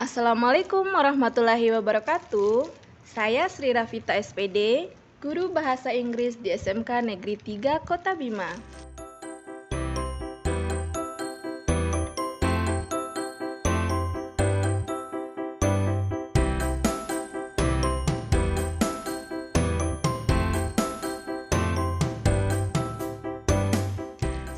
Assalamualaikum warahmatullahi wabarakatuh. Saya Sri Rafita SPD, Guru Bahasa Inggris di SMK Negeri 3 Kota Bima.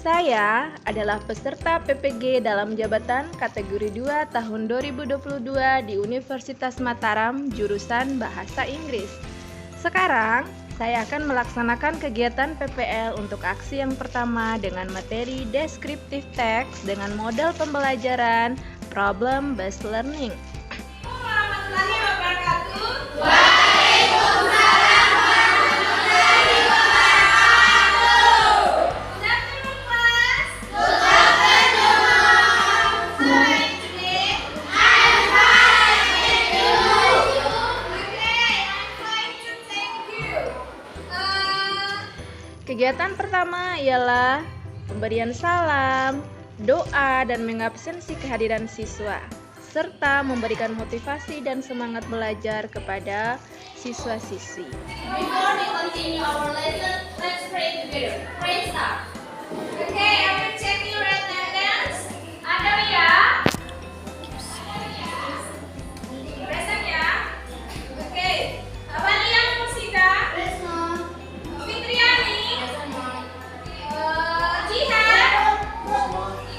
Saya adalah peserta PPG dalam jabatan kategori 2 tahun 2022 di Universitas Mataram jurusan Bahasa Inggris. Sekarang, saya akan melaksanakan kegiatan PPL untuk aksi yang pertama dengan materi descriptive text dengan model pembelajaran problem based learning. Warahmatullahi wabarakatuh. Kegiatan pertama ialah pemberian salam, doa, dan mengabsensi kehadiran siswa, serta memberikan motivasi dan semangat belajar kepada siswa-siswi. Before we continue our lesson, let's pray together. Pray start. Okay, everyone check your attendance. Ada ya? Present ya? Okay. Abania Musida. Present. Fitriani. Jihad.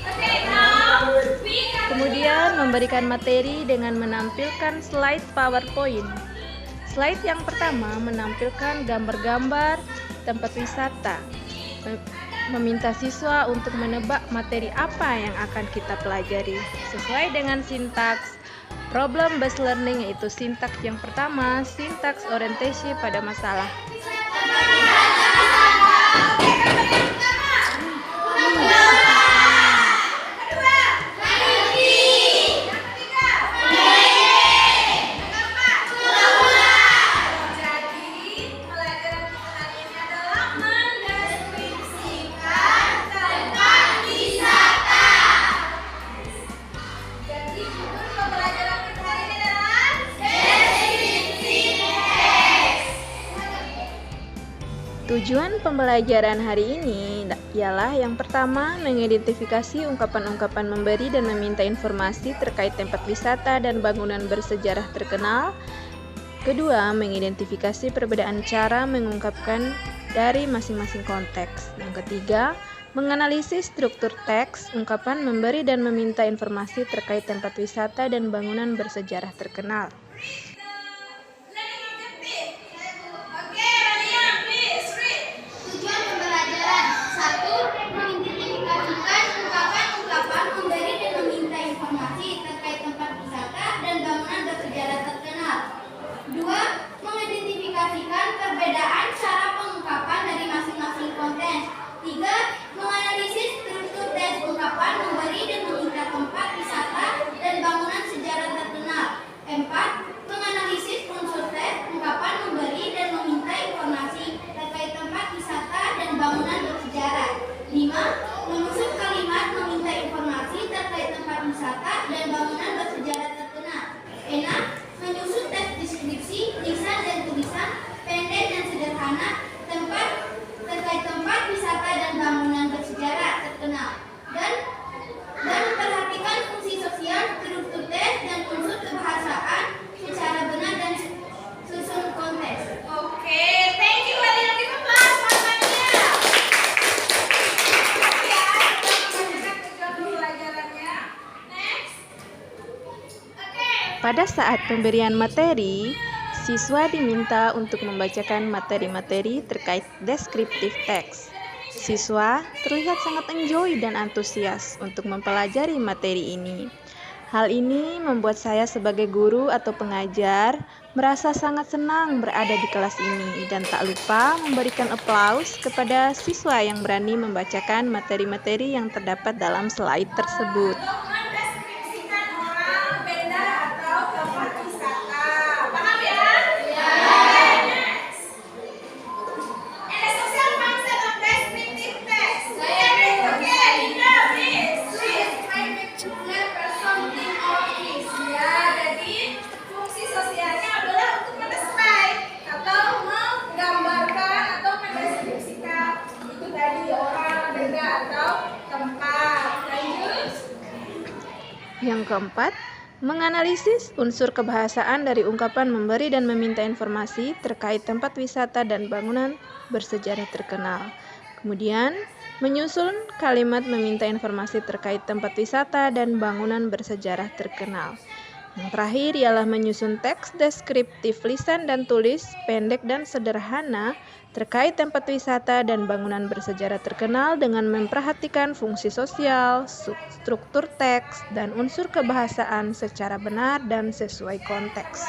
Okay, now we can. Kemudian memberikan materi dengan menampilkan slide PowerPoint. Slide yang pertama menampilkan gambar-gambar tempat wisata. Meminta siswa untuk menebak materi apa yang akan kita pelajari sesuai dengan sintaks problem based learning, yaitu sintaks yang pertama, sintaks orientasi pada masalah. Tujuan pembelajaran hari ini ialah yang pertama, mengidentifikasi ungkapan-ungkapan memberi dan meminta informasi terkait tempat wisata dan bangunan bersejarah terkenal. Kedua, mengidentifikasi perbedaan cara mengungkapkan dari masing-masing konteks. Yang ketiga, menganalisis struktur teks, ungkapan memberi dan meminta informasi terkait tempat wisata dan bangunan bersejarah terkenal. Mengidentifikasikan perbedaan cara pengungkapan dari masing-masing konten. 3. Menganalisis struktur teks, ungkapan memberi dan meminta tempat wisata dan bangunan sejarah terkenal. 4. Menganalisis unsur teks, ungkapan memberi dan meminta informasi terkait tempat wisata dan bangunan bersejarah. 5. Menyusun kalimat meminta informasi terkait tempat wisata dan bangunan bersejarah terkenal. 6. Menyusun teks deskripsi, lisan dan tulisan pendek dan sederhana terkait tempat wisata dan bangunan bersejarah terkenal. Dan memperhatikan fungsi sosial, struktur teks dan unsur kebahasaan secara benar dan susun konteks. Oke, thank you. Pada saat pemberian materi, siswa diminta untuk membacakan materi-materi terkait descriptive text. Siswa terlihat sangat enjoy dan antusias untuk mempelajari materi ini. Hal ini membuat saya sebagai guru atau pengajar merasa sangat senang berada di kelas ini dan tak lupa memberikan aplaus kepada siswa yang berani membacakan materi-materi yang terdapat dalam slide tersebut. Yeah. keempat, menganalisis unsur kebahasaan dari ungkapan memberi dan meminta informasi terkait tempat wisata dan bangunan bersejarah terkenal. Kemudian, menyusun kalimat meminta informasi terkait tempat wisata dan bangunan bersejarah terkenal. Yang terakhir ialah menyusun teks deskriptif lisan dan tulis pendek dan sederhana terkait tempat wisata dan bangunan bersejarah terkenal dengan memperhatikan fungsi sosial, struktur teks, dan unsur kebahasaan secara benar dan sesuai konteks.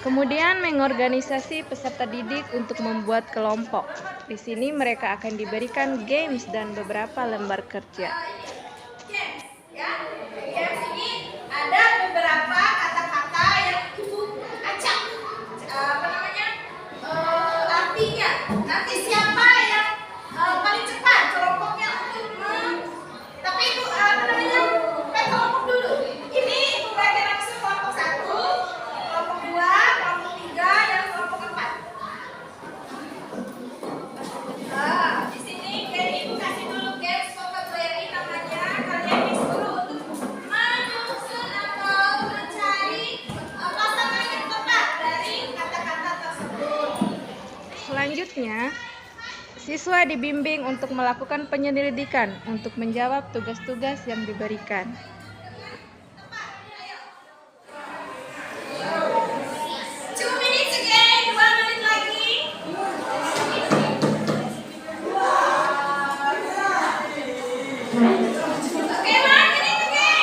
Kemudian mengorganisasi peserta didik untuk membuat kelompok. Di sini mereka akan diberikan games dan beberapa lembar kerja. Games ini ada beberapa kata-kata yang cukup acak. Artinya nanti siapa yang paling cepat kelompoknya untuk tapi itu kelompok dulu. Ini pembagian langsung kelompok 1, kelompok 2, kelompok 3, dan kelompok 4. Di sini ibu kasih dulu games vocabulary namanya. Kalian disuruh untuk menyusun atau mencari pasangan yang tepat dari kata-kata tersebut. Selanjutnya, siswa dibimbing untuk melakukan penyelidikan untuk menjawab tugas-tugas yang diberikan. 2 minutes again, 2 menit lagi. Oke, 1 minute again.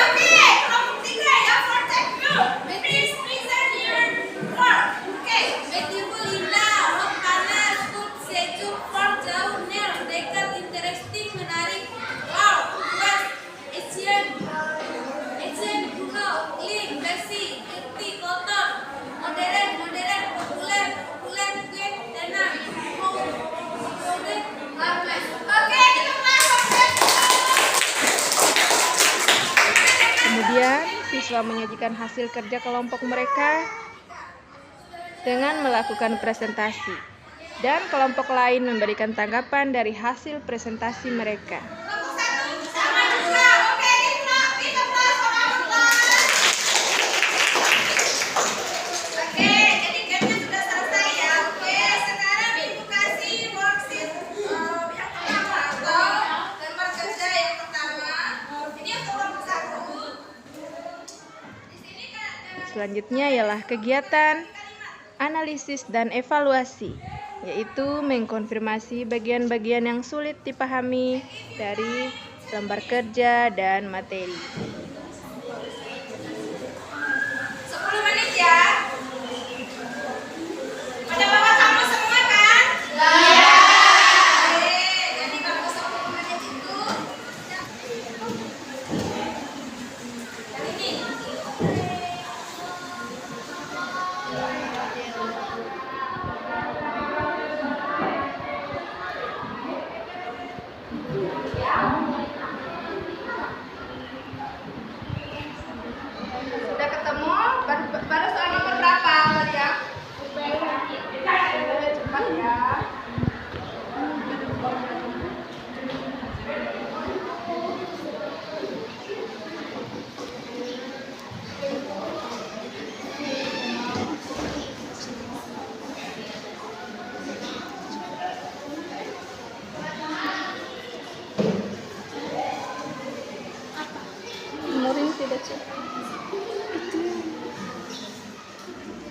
Oke, kelompok 3 ya, for take group. Please present your work. Oke, beautiful, indah, rock panas, food, sejuk, fork, jauh, near, dekat, interesting, menarik, wow, luas, Asian, kuno, clean, bersih, putih, kotor, modern, populer, quick, tenang, modern, harmless. Oke, kita mulai. Kemudian, siswa menyajikan hasil kerja kelompok mereka dengan melakukan presentasi, dan kelompok lain memberikan tanggapan dari hasil presentasi mereka. Kelompok 1 sama juga. Oke, kita mulai sama kelas. Oke, jadi gamenya sudah selesai ya. Oke, sekarang ibu kasih worksheet yang pertama atau lembar kerja yang pertama. Ini untuk kelompok 1. Di sini kan Selanjutnya ialah kegiatan analisis dan evaluasi, yaitu mengkonfirmasi bagian-bagian yang sulit dipahami dari lembar kerja dan materi. 10 menit ya. Pada bawa kamu semua kan? Iya. Oke, jadi kalau 10 menit itu yang ini. Sudah ketemu? Baru soal nomor berapa kalian? Cepat ya.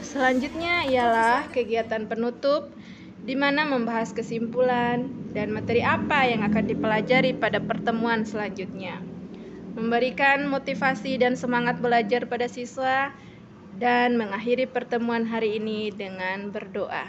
Selanjutnya ialah kegiatan penutup, di mana membahas kesimpulan dan materi apa yang akan dipelajari pada pertemuan selanjutnya. Memberikan motivasi dan semangat belajar pada siswa, dan mengakhiri pertemuan hari ini dengan berdoa.